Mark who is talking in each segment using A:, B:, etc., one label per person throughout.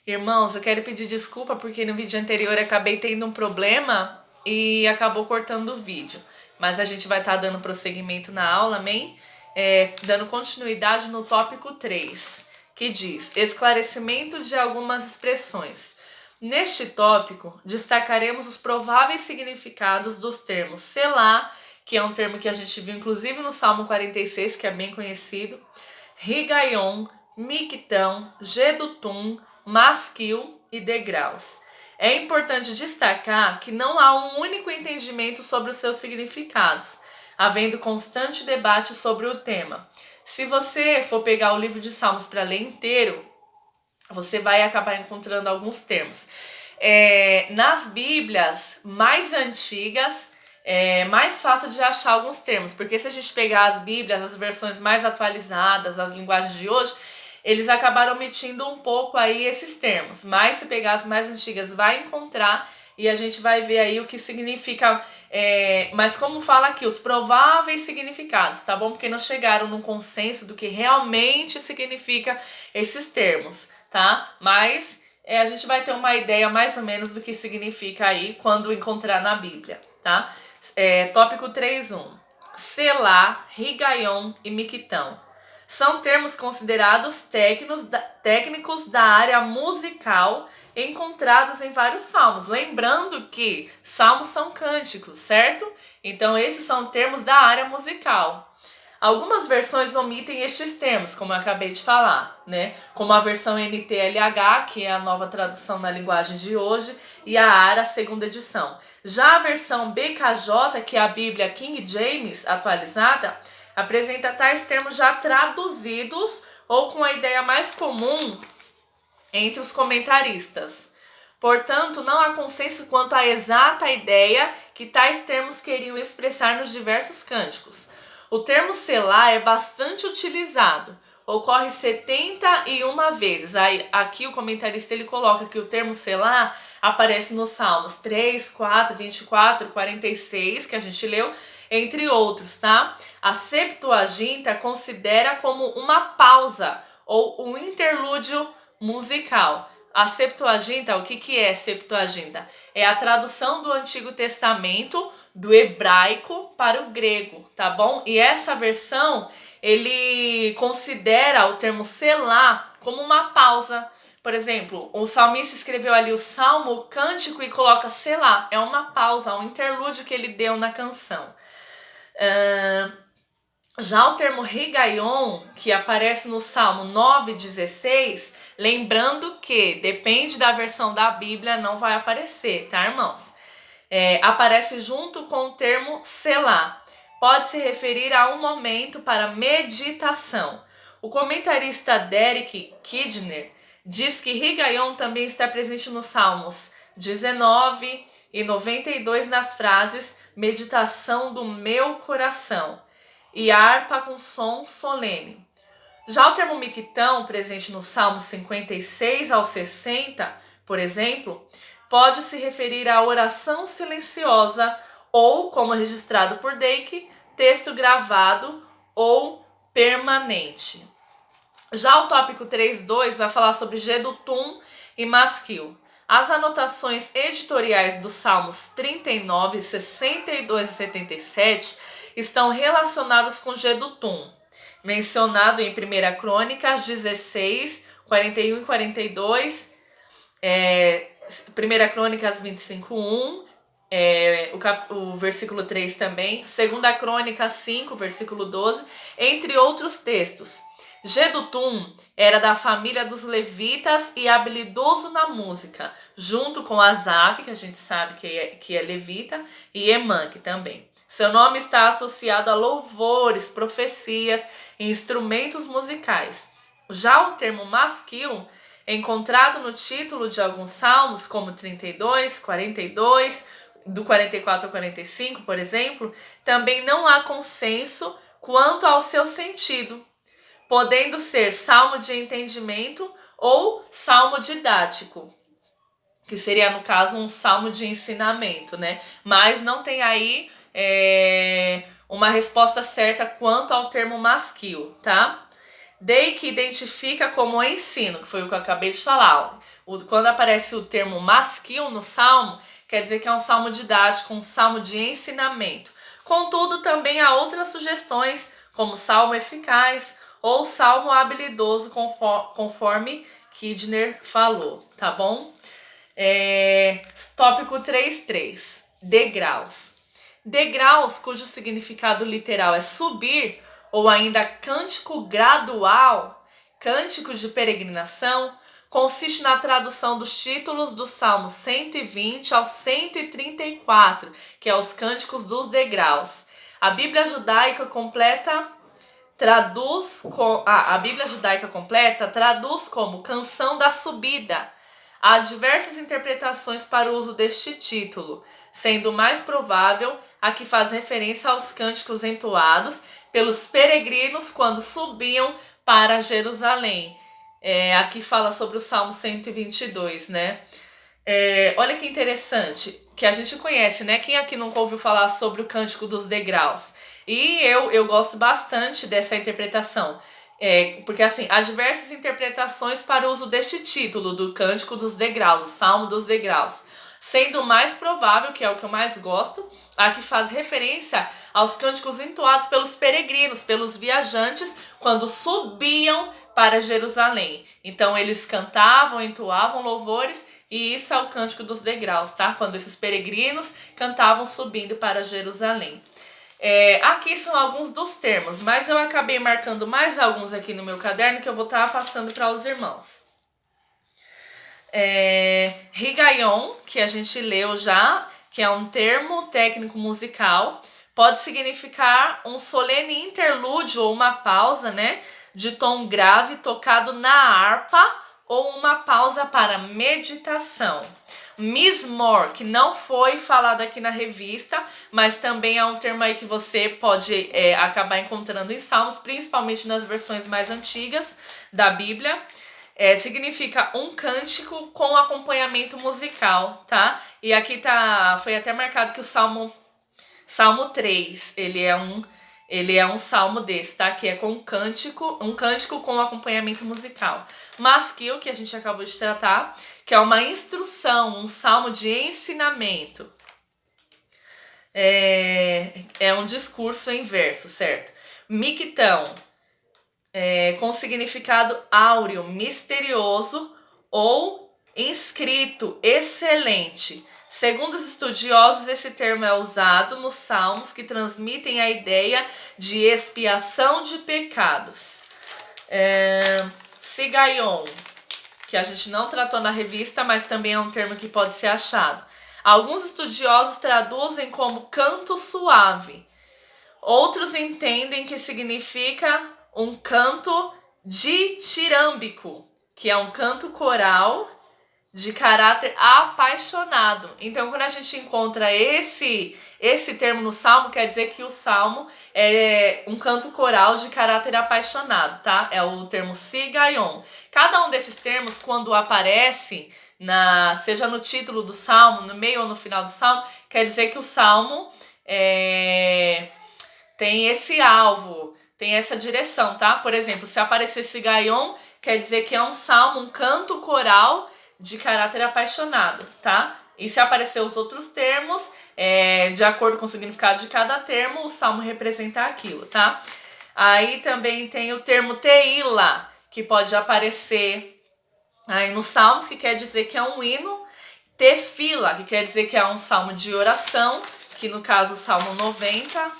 A: Irmãos, eu quero pedir desculpa porque no vídeo anterior eu acabei tendo um problema e acabou cortando o vídeo. Mas a gente vai estar dando prosseguimento na aula, amém? Dando continuidade no tópico 3, que diz esclarecimento de algumas expressões. Neste tópico, destacaremos os prováveis significados dos termos selá, que é um termo que a gente viu inclusive no Salmo 46, que é bem conhecido, rigaion, mictão, gedutum, masquil e degraus. É importante destacar que não há um único entendimento sobre os seus significados, havendo constante debate sobre o tema. Se você for pegar o livro de Salmos para ler inteiro, você vai acabar encontrando alguns termos. Nas Bíblias mais antigas, é mais fácil de achar alguns termos, porque se a gente pegar as Bíblias, as versões mais atualizadas, as linguagens de hoje, eles acabaram omitindo um pouco aí esses termos, mas se pegar as mais antigas vai encontrar e a gente vai ver aí o que significa, mas como fala aqui, os prováveis significados, tá bom? Porque não chegaram num consenso do que realmente significa esses termos, tá? Mas a gente vai ter uma ideia mais ou menos do que significa aí quando encontrar na Bíblia, tá? Tópico 3.1. Selá, rigaion e mictão. São termos considerados técnicos da área musical encontrados em vários salmos. Lembrando que salmos são cânticos, certo? Então esses são termos da área musical. Algumas versões omitem estes termos, como eu acabei de falar, né? Como a versão NTLH, que é a nova tradução na linguagem de hoje, e a ARA, segunda edição. Já a versão BKJ, que é a Bíblia King James atualizada, apresenta tais termos já traduzidos ou com a ideia mais comum entre os comentaristas. Portanto, não há consenso quanto à exata ideia que tais termos queriam expressar nos diversos cânticos. O termo selá é bastante utilizado, ocorre 71 vezes. Aqui o comentarista ele coloca que o termo selá aparece nos Salmos 3, 4, 24, 46, que a gente leu, entre outros, tá? A Septuaginta considera como uma pausa ou um interlúdio musical. A Septuaginta, o que é Septuaginta? É a tradução do Antigo Testamento do hebraico para o grego, tá bom? E essa versão, ele considera o termo selá como uma pausa. Por exemplo, o salmista escreveu ali o salmo cântico e coloca selá. É uma pausa, um interlúdio que ele deu na canção. Já o termo rigaion, que aparece no Salmo 9,16, lembrando que depende da versão da Bíblia, não vai aparecer, tá, irmãos? Aparece junto com o termo selá. Pode se referir a um momento para meditação. O comentarista Derek Kidner diz que rigaion também está presente nos Salmos 19 e 92 nas frases meditação do meu coração e harpa com som solene. Já o termo mictão, presente no Salmo 56 ao 60, por exemplo, pode se referir à oração silenciosa ou, como registrado por Dake, texto gravado ou permanente. Já o tópico 3.2 vai falar sobre gedutum e masquil. As anotações editoriais dos Salmos 39, 62 e 77 estão relacionadas com gedutum, mencionado em 1 Crônicas 16, 41 e 42, 1 Crônicas 25:1, o versículo 3 também, 2 Crônicas 5, versículo 12, entre outros textos. Gedutum era da família dos levitas e habilidoso na música, junto com Asaf, que a gente sabe que é levita, e Emã, que também. Seu nome está associado a louvores, profecias e instrumentos musicais. Já o termo masquil, encontrado no título de alguns salmos, como 32, 42, do 44 ao 45, por exemplo, também não há consenso quanto ao seu sentido, podendo ser salmo de entendimento ou salmo didático, que seria, no caso, um salmo de ensinamento, né? Mas não tem aí uma resposta certa quanto ao termo masquil, tá? Day que identifica como ensino, que foi o que eu acabei de falar. Quando aparece o termo masquil no salmo, quer dizer que é um salmo didático, um salmo de ensinamento. Contudo, também há outras sugestões, como salmo eficaz ou salmo habilidoso, conforme Kidner falou, tá bom? Tópico 3.3, degraus. Degraus, cujo significado literal é subir, ou ainda cântico gradual, cânticos de peregrinação, consiste na tradução dos títulos do Salmo 120 ao 134, que é os cânticos dos degraus. A Bíblia judaica completa traduz como canção da subida. Há diversas interpretações para o uso deste título, sendo mais provável a que faz referência aos cânticos entoados pelos peregrinos quando subiam para Jerusalém. Aqui fala sobre o Salmo 122, né? Olha que interessante, que a gente conhece, né? Quem aqui nunca ouviu falar sobre o Cântico dos Degraus? E eu gosto bastante dessa interpretação. Porque assim, há diversas interpretações para o uso deste título do Cântico dos Degraus, o Salmo dos Degraus, sendo mais provável, que é o que eu mais gosto, a que faz referência aos cânticos entoados pelos peregrinos, pelos viajantes, quando subiam para Jerusalém. Então eles cantavam, entoavam louvores, e isso é o Cântico dos Degraus, tá? Quando esses peregrinos cantavam subindo para Jerusalém. Aqui são alguns dos termos, mas eu acabei marcando mais alguns aqui no meu caderno que eu vou estar passando para os irmãos. Higayon, que a gente leu já, que é um termo técnico musical, pode significar um solene interlúdio ou uma pausa, né, de tom grave tocado na harpa ou uma pausa para meditação. Mismor, que não foi falado aqui na revista, mas também é um termo aí que você pode acabar encontrando em Salmos, principalmente nas versões mais antigas da Bíblia. Significa um cântico com acompanhamento musical, tá? E aqui foi até marcado que o Salmo 3, ele é um salmo desse, tá? Que é com um cântico com acompanhamento musical. Masquil, que a gente acabou de tratar, que é uma instrução, um salmo de ensinamento. É um discurso em verso, certo? Mictão, com significado áureo, misterioso ou inscrito, excelente. Segundo os estudiosos, esse termo é usado nos salmos que transmitem a ideia de expiação de pecados. Sigayon, que a gente não tratou na revista, mas também é um termo que pode ser achado. Alguns estudiosos traduzem como canto suave. Outros entendem que significa um canto ditirâmbico, que é um canto coral de caráter apaixonado. Então, quando a gente encontra esse termo no Salmo, quer dizer que o Salmo é um canto coral de caráter apaixonado, tá? É o termo Sigayon. Cada um desses termos, quando aparece, seja no título do Salmo, no meio ou no final do Salmo, quer dizer que o Salmo tem esse alvo, tem essa direção, tá? Por exemplo, se aparecer Sigayon, quer dizer que é um salmo, um canto coral de caráter apaixonado, tá? E se aparecer os outros termos, de acordo com o significado de cada termo, o salmo representa aquilo, tá? Aí também tem o termo teila, que pode aparecer aí nos salmos, que quer dizer que é um hino. Tefila, que quer dizer que é um salmo de oração, que no caso o Salmo 90.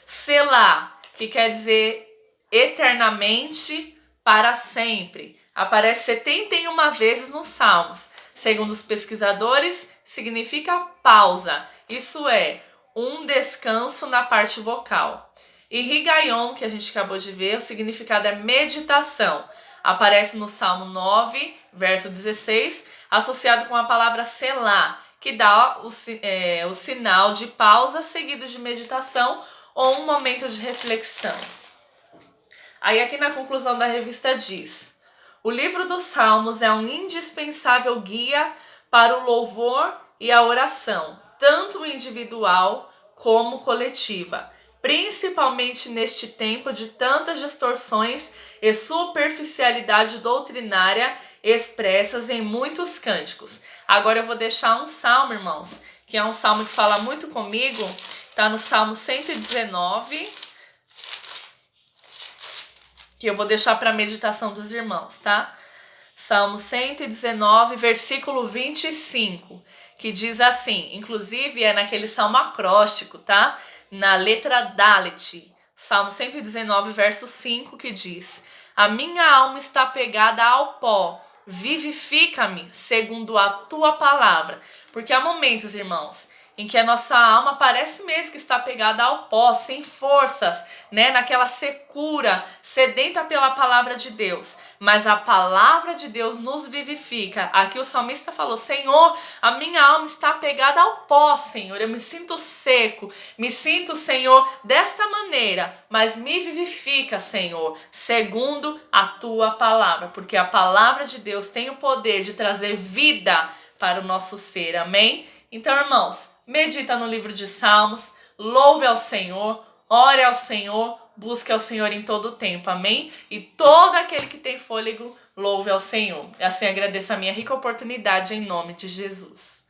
A: Selá, que quer dizer eternamente, para sempre. Aparece 71 vezes nos Salmos. Segundo os pesquisadores, significa pausa. Isso é, um descanso na parte vocal. E Higayon, que a gente acabou de ver, o significado é meditação. Aparece no Salmo 9, verso 16, associado com a palavra selá, que dá o sinal de pausa seguido de meditação ou um momento de reflexão. Aí aqui na conclusão da revista diz: o livro dos Salmos é um indispensável guia para o louvor e a oração, tanto individual como coletiva. principalmente neste tempo de tantas distorções e superficialidade doutrinária expressas em muitos cânticos. Agora eu vou deixar um salmo, irmãos, que é um salmo que fala muito comigo, está no Salmo 119, que eu vou deixar para a meditação dos irmãos, tá? Salmo 119, versículo 25, que diz assim, inclusive é naquele salmo acróstico, tá? Na letra Dalet, Salmo 119, verso 5, que diz: a minha alma está pegada ao pó, vivifica-me segundo a tua palavra. Porque há momentos, irmãos, em que a nossa alma parece mesmo que está pegada ao pó, sem forças, né? Naquela secura, sedenta pela palavra de Deus. Mas a palavra de Deus nos vivifica. Aqui o salmista falou: Senhor, a minha alma está pegada ao pó, Senhor. Eu me sinto seco, me sinto, Senhor, desta maneira. Mas me vivifica, Senhor, segundo a tua palavra. Porque a palavra de Deus tem o poder de trazer vida para o nosso ser. Amém? Então, irmãos, medita no livro de Salmos, louve ao Senhor, ore ao Senhor, busque ao Senhor em todo o tempo, amém? E todo aquele que tem fôlego, louve ao Senhor. Assim agradeço a minha rica oportunidade em nome de Jesus.